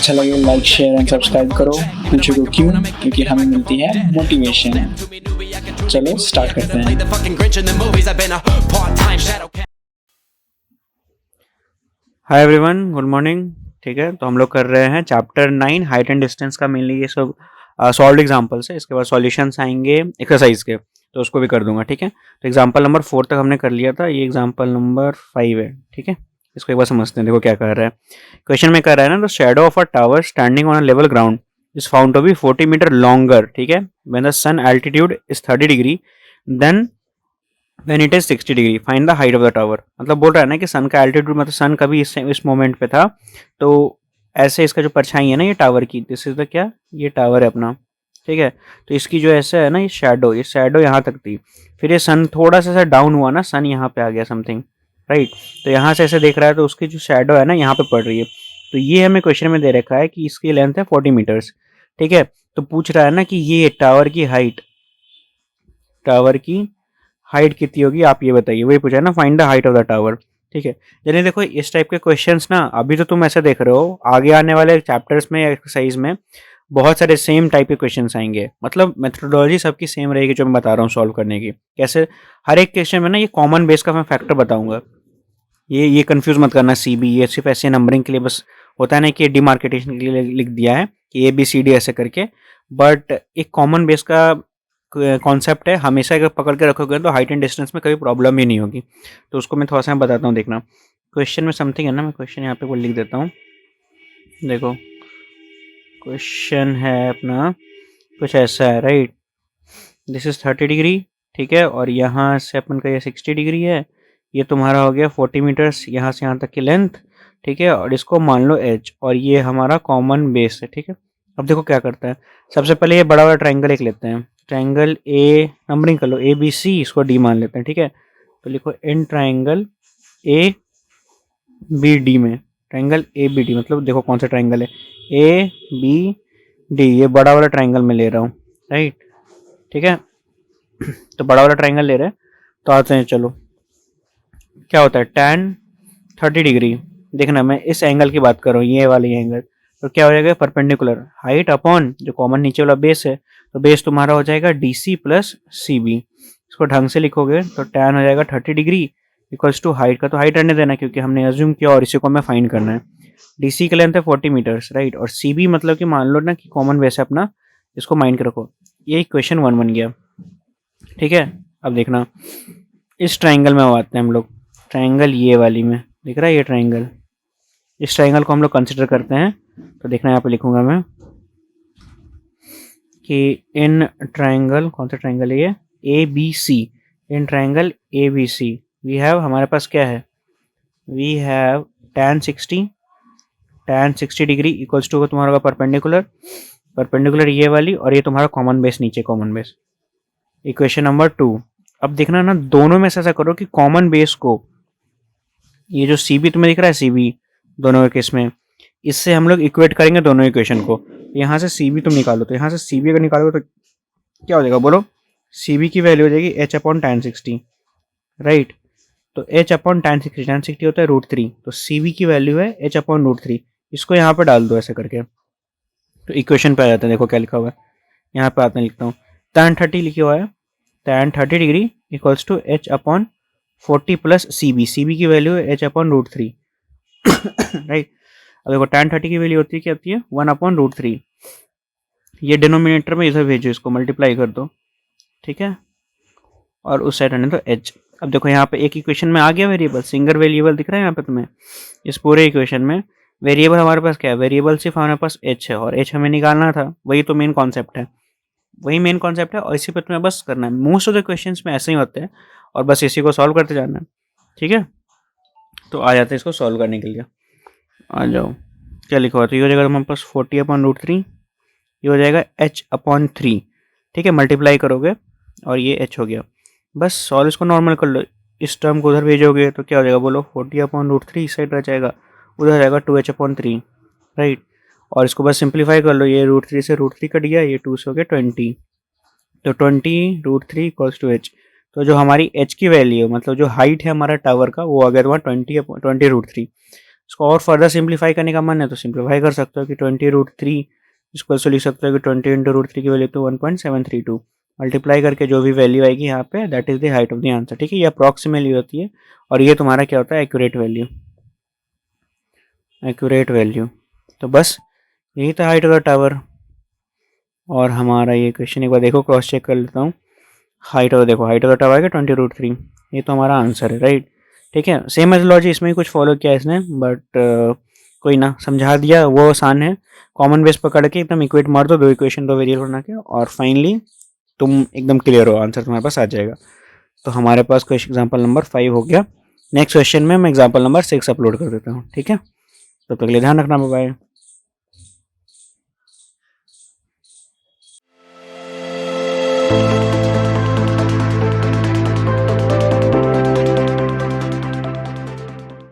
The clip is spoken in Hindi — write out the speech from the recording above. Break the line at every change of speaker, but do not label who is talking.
अच्छा लगे लाइक शेयर एंड सब्सक्राइब करो। पूछो को क्यों? क्योंकि हमें मिलती है मोटिवेशन। चलो स्टार्ट करते हैं।
Hi everyone, good morning. ठीक है, तो हम लोग कर रहे हैं चैप्टर 9 हाइट एंड डिस्टेंस का। मेनली ये सब सॉल्व एग्जांपल्स है। इसके बाद सॉल्यूशंस आएंगे एक्सरसाइज के, तो उसको भी कर दूंगा। ठीक है, तो एग्जांपल नंबर 4 तक हमने कर लिया था, ये एग्जांपल नंबर 5 है। ठीक है, इसको एक बार समझते हैं। देखो क्या कर रहा है क्वेश्चन में। कर रहा है ना, the shadow of a tower standing on a level ground is found to be 40 metre longer. ठीक है, when the sun altitude is 30 degree then when it is 60 degree find the height of the tower. मतलब बोल रहा है ना कि सन का एल्टीट्यूड, मतलब सन कभी इस मोमेंट पे था, तो ऐसे इसका जो परछाई है ना ये टावर की, दिस इज द क्या, ये टावर है अपना। ठीक है, तो इसकी जो ऐसे है ना ये शैडो यहाँ तक थी। फिर ये सन थोड़ा सा ऐसा डाउन हुआ ना, सन यहाँ पे आ गया समथिंग, राइट। तो यहाँ से ऐसे देख रहा है तो उसकी जो शैडो है ना यहाँ पे पड़ रही है। तो ये हमें क्वेश्चन में दे रखा है कि इसकी लेंथ है 40 मीटर्स। ठीक है, तो पूछ रहा है ना कि ये टावर की हाइट कितनी होगी, आप ये बताइए। वही पूछा है ना, find the height of the tower. ठीक है, यानी देखो इस टाइप के क्वेश्चंस ना अभी तो तुम ऐसे देख रहे हो, आगे आने वाले चैप्टर्स में एक्सरसाइज में बहुत सारे सेम टाइप के क्वेश्चंस आएंगे। मतलब मेथोडोलॉजी सबकी सेम रहेगी जो मैं बता रहा हूँ सॉल्व करने की। कैसे हर एक क्वेश्चन में ना ये कॉमन बेस का मैं फैक्टर बताऊंगा। ये कंफ्यूज मत करना। सीबी ये सिर्फ ऐसे नंबरिंग के लिए बस होता है ना कि डिमार्केटेशन के लिए लिख दिया है कि ABCD ऐसे करके, बट एक कॉमन बेस का कॉन्सेप्ट है। हमेशा अगर पकड़ के रखोगे तो हाइट एंड डिस्टेंस में कभी प्रॉब्लम ही नहीं होगी। तो उसको मैं थोड़ा सा बताता हूँ, देखना। क्वेश्चन में समथिंग है ना, मैं क्वेश्चन यहाँ पे वो लिख देता हूँ। देखो क्वेश्चन है अपना कुछ ऐसा है, राइट। दिस इज 30 डिग्री, ठीक है, और यहाँ से अपन का ये 60 डिग्री है। ये तुम्हारा हो गया 40 मीटर्स यहाँ से यहाँ तक की लेंथ। ठीक है, और इसको मान लो H, और ये हमारा कॉमन बेस है। ठीक है, अब देखो क्या करता है। सबसे पहले ये बड़ा बड़ा ट्राइंगल एक लेते हैं। ट्राइंगल ए नंबरिंग कर लो, ABC, इसको D मान लेते हैं। ठीक है, तो लिखो इन ट्राइंगल ABD में, ट्राइंगल ABD मतलब देखो कौन सा ट्राइंगल है, ABD, ये बड़ा वाला ट्राइंगल में ले रहा हूँ, राइट। ठीक है, तो बड़ा वाला ट्राइंगल ले रहे हैं, तो आते हैं। चलो क्या होता है, tan 30 डिग्री। देखना मैं इस एंगल की बात कर रहा हूँ, ये वाली एंगल। तो क्या हो जाएगा, परपेंडिकुलर हाइट अपॉन जो कॉमन नीचे वाला बेस है, तो बेस तुम्हारा हो जाएगा DC प्लस CB। इसको ढंग से लिखोगे तो tan हो जाएगा 30 डिग्री इक्वल्स टू हाइट का, तो हाइट रहने देना क्योंकि हमने अज्यूम किया और इसी को हमें फाइंड करना है। DC की लेंथ है 40 मीटर्स, राइट, और CB मतलब कि मान लो ना कि कॉमन बेस है अपना, इसको माइंड के रखो। ये क्वेश्चन 1 बन गया। ठीक है, अब देखना इस ट्राइंगल में आते हैं हम लोग। ट्राइंगल ये वाली में दिख रहा है, ये ट्राइंगल, इस ट्राइंगल को हम लोग कंसिडर करते हैं। तो देखना यहाँ पे लिखूंगा मैं कि इन ट्राइंगल, कौन सा ट्राइंगल है ये, ABC। In triangle ABC we have, हमारे पास क्या है, we have tan 60 degree equals to तुम्हारा परपेंडिकुलर ये वाली, और ये तुम्हारा कॉमन बेस नीचे, कॉमन बेस। Equation number 2। अब देखना ना, दोनों में से ऐसा करो कि कॉमन बेस को, ये जो CB तुम्हें दिख रहा है, CB दोनों के केस में, इससे हम लोग इक्वेट करेंगे दोनों इक्वेशन को। यहाँ से CB तुम निकालो, तो यहाँ से CB अगर निकालोगे तो क्या हो जाएगा बोलो, CB की वैल्यू हो जाएगी H अपॉन tan 60, राइट। तो H अपॉन tan 60 होता है √3, तो CB की वैल्यू है H अपॉन √3। इसको यहाँ पे डाल दो ऐसे करके, तो इक्वेशन पे आ जाता है। देखो क्या लिखा हुआ है, यहाँ पे आते हैं, लिखता हूँ। tan 30 लिखा हुआ है, tan 30 degree equals to H upon 40 plus CB की वैल्यू है H अपॉन √3, राइट। अब देखो tan 30 की वैल्यू होती है, क्या होती है, 1 अपॉन √3। ये डिनोमिनेटर में इधर भेजो, इसको मल्टीप्लाई कर दो। ठीक है, और उस साइड आने दो H। अब देखो यहाँ पे एक इक्वेशन में आ गया वेरिएबल, सिंगल वेरिएबल दिख रहा है यहाँ पे तुम्हें। इस पूरे इक्वेशन में वेरिएबल हमारे पास क्या है, वेरिएबल सिर्फ हमारे पास H है, और H हमें निकालना था। वही तो मेन कॉन्सेप्ट है, और इसी पे तुम्हें बस करना है। मोस्ट ऑफ द क्वेश्चंस में ऐसे ही होते हैं, और बस इसी को सॉल्व करते जाना है। ठीक है, तो आ जाते हैं इसको सॉल्व करने के लिए। आ जाओ, क्या लिखा हुआ, तो ये हो जाएगा हमारे पास 40 अपॉन √3, ये हो जाएगा H अपॉन 3। ठीक है, मल्टीप्लाई करोगे और ये H हो गया। बस सॉल्व इसको नॉर्मल कर लो, इस टर्म को उधर भेजोगे तो क्या हो जाएगा बोलो, 40 अपॉन √3 इस साइड रह जाएगा, उधर जाएगा 2H अपॉन 3, राइट। और इसको बस सिंप्लीफाई कर लो, ये √3 से √3 कट गया, ये 2 से हो गया 20, तो 20 √3 इक्वल्स टू H। तो जो हमारी H की वैल्यू, मतलब जो हाइट है हमारा टावर का, वो आ गया तुम्हारा 20 √3। इसको और फर्दर सिंप्लीफाई करने का मन है तो सिंप्लीफाई कर सकते हो कि 20√3 इसको ऐसे लिख सकते हो कि 20 इंटू √3 की वैल्यू तो 1.732 मल्टीप्लाई करके जो भी वैल्यू आएगी यहाँ पे that is the height of the answer. ठीक है, ये अप्रॉक्सीमेटली होती है और ये तुम्हारा क्या होता है एक्यूरेट वैल्यू, एक्यूरेट वैल्यू। तो बस यही था हाइट ऑफ द टावर। और हमारा ये क्वेश्चन एक बार देखो क्रॉस चेक कर लेता हूँ। हाइट ऑफ देखो हाइट ऑफ द टावर है 20√3, ये तो हमारा आंसर है राइट। ठीक है, सेम मेथोलॉजी इसमें भी कुछ फॉलो किया इसने बट कोई ना समझा दिया, वो आसान है। कॉमन बेस पकड़ के एकदम इक्वेट मार दो, दो इक्वेशन दो वेरिएबल बना के और फाइनली तुम एकदम क्लियर हो, आंसर तुम्हारे पास आ जाएगा। तो हमारे पास क्वेश्चन एग्जाम्पल नंबर 5 हो गया। नेक्स्ट क्वेश्चन में मैं एग्जाम्पल नंबर 6 अपलोड कर देता हूँ। ठीक है, तब तक के लिए ध्यान रखना, बाय बाय।